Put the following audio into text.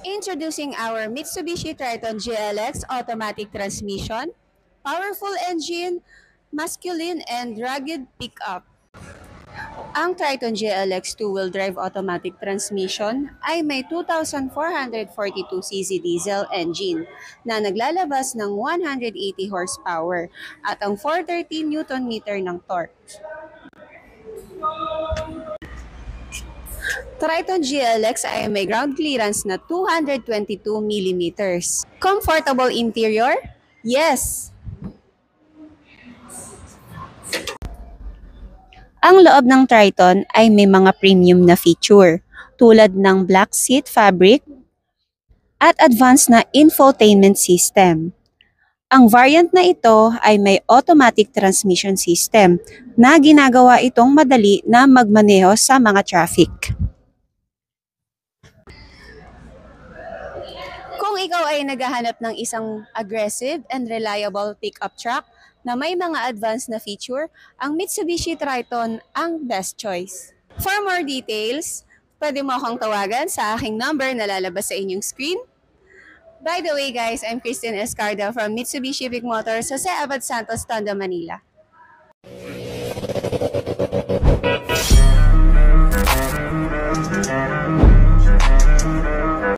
Introducing our Mitsubishi Triton GLX automatic transmission, powerful engine, masculine and rugged pickup. Ang Triton GLX two-wheel drive automatic transmission ay may 2,442cc diesel engine na naglalabas ng 180 horsepower at ang 430 Nm ng torque. Triton GLX ay may ground clearance na 222 millimeters. Comfortable interior? Yes! Ang loob ng Triton ay may mga premium na feature tulad ng black seat fabric at advanced na infotainment system. Ang variant na ito ay may automatic transmission system na ginagawa itong madali na magmaneho sa mga traffic. Kung ikaw ay naghahanap ng isang aggressive and reliable pickup truck na may mga advanced na feature, ang Mitsubishi Triton ang best choice. For more details, pwede mo akong tawagan sa aking number na lalabas sa inyong screen. By the way guys, I'm Christine Escarda from Mitsubishi Big Motors, Jose Abad Santos, Tondo, Manila.